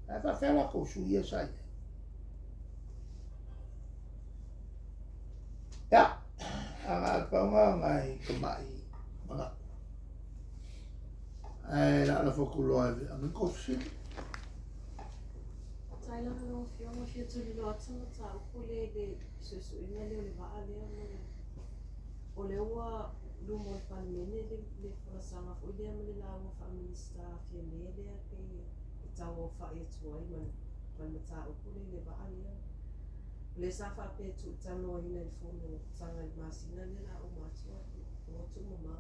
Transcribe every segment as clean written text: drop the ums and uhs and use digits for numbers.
fa fela ko suia sai ya anga paunga ngai kamai mga ai la fokulo ang ko si Thailand no fiona fia tu lo atanga ta ukule de susu ina le va ale o le ua lumo panene le frasanga o le amele la o fa minista fia mele pe tau fa e tuai man mata ukule le va ale le sa fa pe tu tano ina il fono sanga masina le la o matua o tu mama.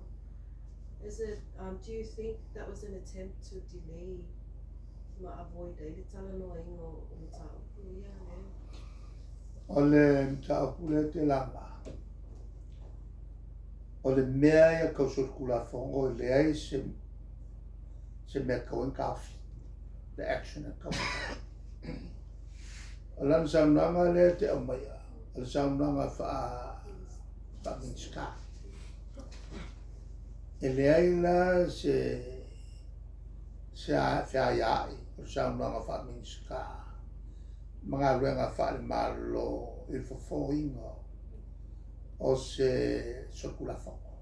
Is it do you think that was an attempt to delay ma avoid ele tala no ingo o mata ukule ne ole ta pule te lama ole mea ia kausur kula fongo le ai se me kauen kafi the action ka alan samnanga le te amaya al samnanga fa minska ele ai la se a ya samnanga fa minska mga luenga fa le malo il fofoingo o se sokula fongo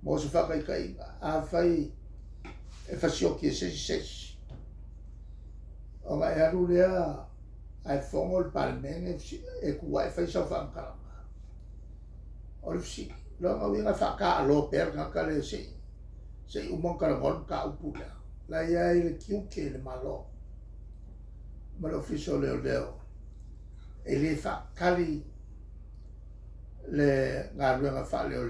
mo se fa kai a fai e fasio ki se o ga ya rulia ai fongo il palmene e kuai fai sa fa kalama o si lo nga winga fa ka lo per ka le se umon karangon ka upula la ya ile kiuke le malo malo fiso leo e le fa kali le ngā ruenga wha leo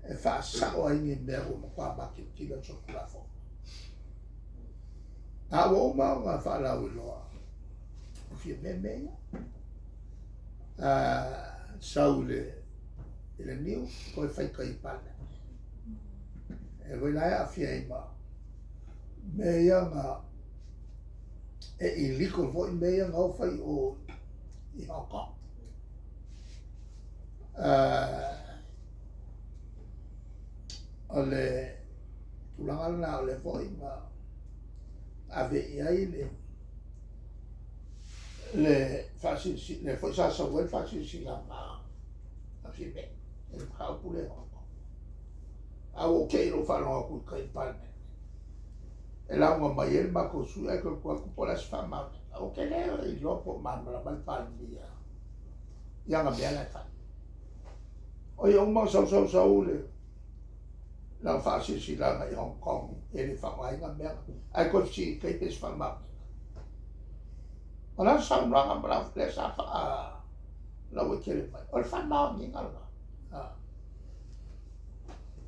e wha sao ai ngi mea o makua maki kila chokulafo a o mau ngā wha lau i loa o fia mea sau le niu ko e whaika i pane e roi lai a fia i ma mea ngā e i liko vo i mea ngā whai o i Hong Kong ole tulanga na ole foi ma ave ai le fasi le foi sa wel fasi si la ma asi be el khau pule a o ke lo fa lo ku kai palme el agua mai el ma ko su e ko ko la fama o ke le i lopo ma la palmia ya nga bia la fa o yo ma so le la fase si la i Hong Kong e le fa mai nga mer ai ko si kai pes fa ma ala sa nga nga bra le sa fa la we ke le mai o fa ma ni nga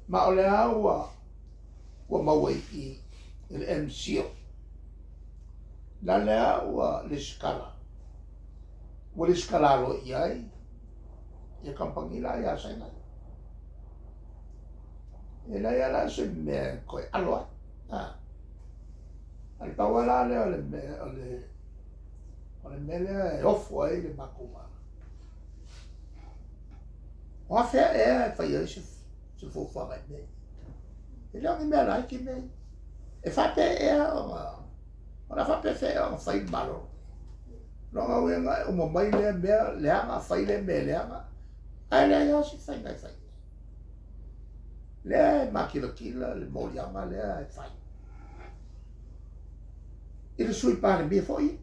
ma o le awa wa ma we i el MCO la le awa le skala wo le skala lo iai e kampangila ya sa nga e la ya la se me ko alo al tawala le ole mele e ofo ai le makuma o fe e fa yo se fo fa mai me e la me la ki me e fa pe e o la fa pe fe o fa i malo no nga wenga o mo mai le me le anga fa ile me le anga ai le ya si fa ngai fa le makila le molianga le ai fai il sui pane mi foi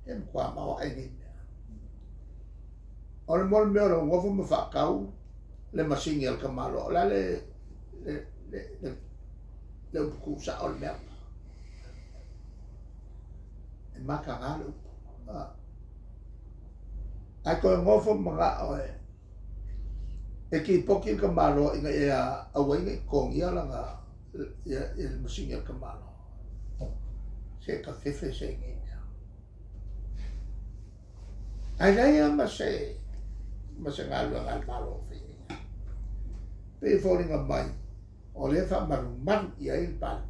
em qua ma ai ni on mol me ro ngofu me fa kau le masingel kamalo la le ku sa ol me e makangalo ai ko ngofu mga e ki poki ka malo inga e a wai kong ia langa e masinga ka malo se ka fefe se ngi ai lai ma se ngalo ngal malo fe pe falling a mai o le fa man ia il pan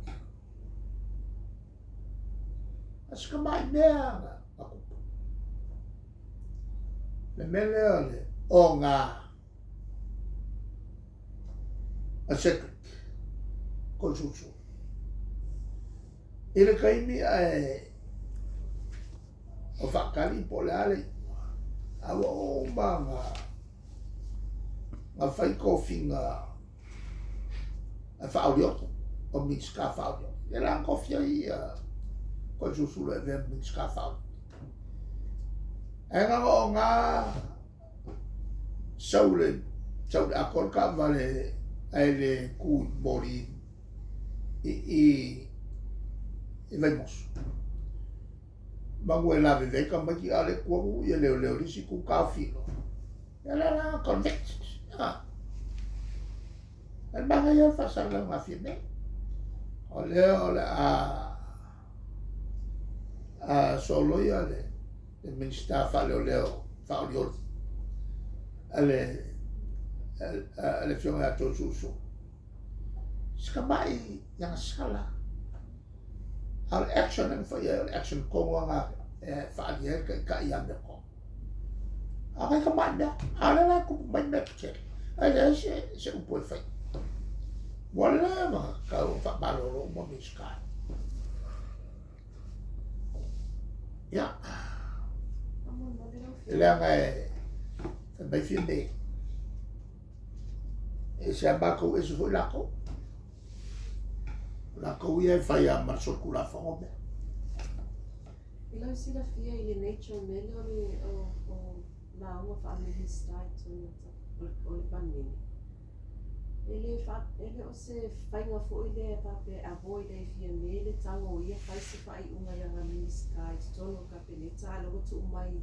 as ka mai mea le mele ole o nga a secret con susu Ele kaimi o whakari po le ale. Awa o nga whai kofi nga a whaorioto o mitska whaorioto. E la kofi ai ko susulu e vea mitska whaorioto. E nga o nga saule akol ka vale ai le ku mori i vai mosu. Mangu e la veka maki ale kuahu i leo risi ku kawhino. E la convicted. E manga ia whasala ngā whine. O leo le a soloi ale le minsta whale o leo whaoli olu. Ale whionga ato susu. Ska mai yang sala. Al action en fire action kongo nga whaali e ka ia me ko. Akai ka manda, ala la ku manda pche. Ai se upo e fai. Wala ma ka o fa baloro mo miska. Ya. Ele ngai mai fine. E se abako e se foi lako. Lako ia fai a marsokula fongo me. Ila sila fia i le nature mele o la uma whaamili stai o le panini. Ele o se whainga fo i le pape avoid e fia mele tango ia whai se whai unga ia ngamili stai tono ka pele talo o tu umai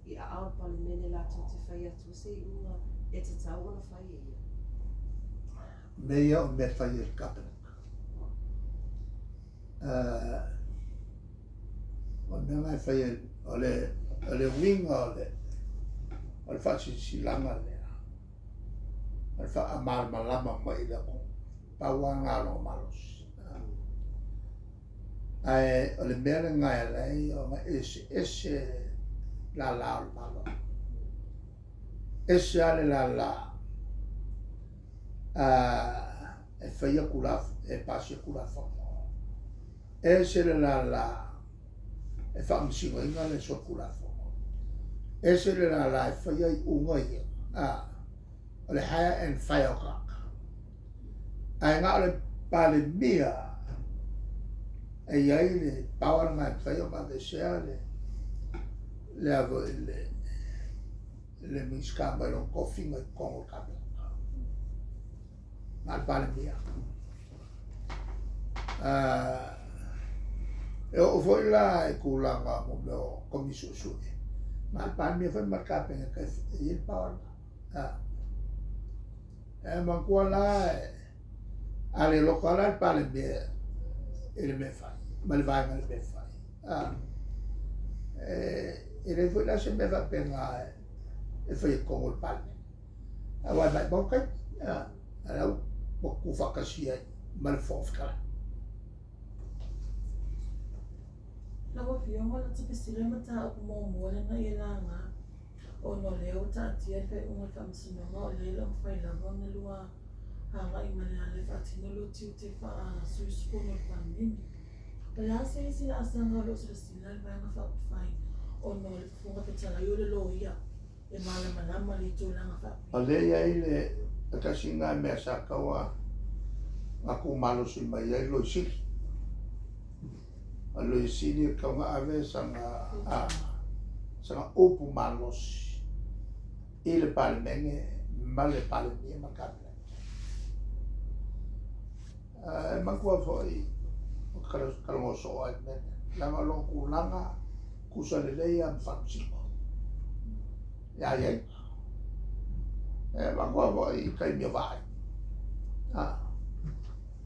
i a ao pale mele la to te whai atu se i unga e te tau ona whai e ia. Mea o me whai e kapena. O me ngai whai o le winga o le whasi silanga lea. O le wha malama mai le ko. Paua ngalo malos. Ai o le mea ngai lei o ma ese la o malo. Ese ale la e whaia kula e pasi kula whaka. Ese la e whaamsingo inga le so kula whaka. Ese la e whaia i unga ia. O le haya en whaia o kaka. Ai ngā le pale mia e iai le pawara ngai whaia o ma sea le avo le miskamba e lo kofi ngai kongo kabe. Ngā pale mia. E o foi la e kulanga mo meo komiso sui. Ngā pale mia whai makapenga kai i e pawara. E mankua la ale loko ala e pale mea e le me fai. Ma le vai le me fai. E le foi la se me va penga e fai kongo le pale. A wai mai bonkai. Alau moku whakasia ma le whofkara. Lawa whionga la tapesire mata o mōmore na i la ngā o no leo ta atia kai unga whamsinonga o leila o whai lawa na lua hanga i mane ale whaatino lo tiu te wha suiskono o whamini. Pala se isi la asanga lo sila sila le vanga whai o no le whunga whetara i o le lo ia e mala malama li tūlanga wha. A leia i le akasinga mea sa kaua aku malosi mai ai lo sili. A lo sili kaunga ave sanga opu malosi. I le pale menge ma le pale mia makabla. E makua foi o karongoso ai mene. Langa longu langa kusa le leia mfamsiko. Ya iai. E makua foi kai mia vai.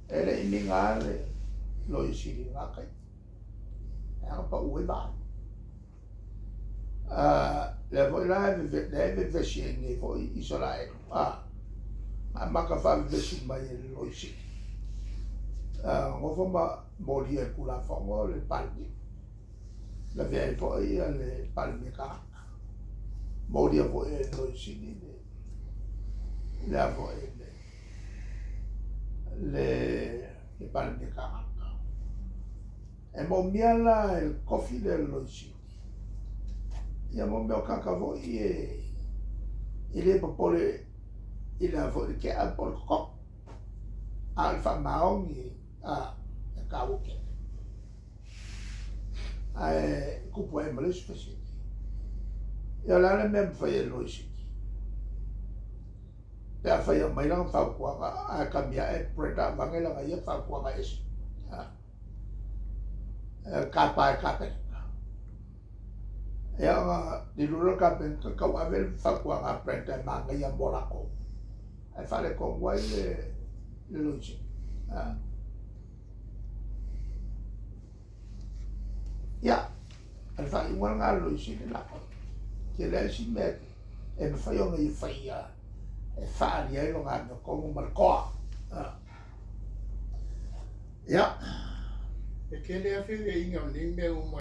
Ele i minga le lo i siri ngā kai. E anga pa ue vai. Le foi la e vesi e nge foi iso la e. A maka wha vesi mai e lo i siri. Ngofo ma mori e kula whango le palmi. Le vea e foi le palmi ka. Mori e foi e lo i siri le a foi le palmi ka. e mo miala il coffee del loisi ia mo me o kakavo i le popole i la vo ke a por ko alfa maongi a kawoke ai kupu e male spesi ia la le mem fai loisi ya fai mai lang fa kwa a kamia e preta mangela ia fa kwa mai es kapa ya di lulu kapen ke kau avel fa kwa a preta manga ia bolako ai fa le ko wai le loisi ya al fa igual nga loisi la ke le si me e fa yo ngai fa ia e fa ia lo nga ko mo marco ya E ke lea whiu e inga o ni mea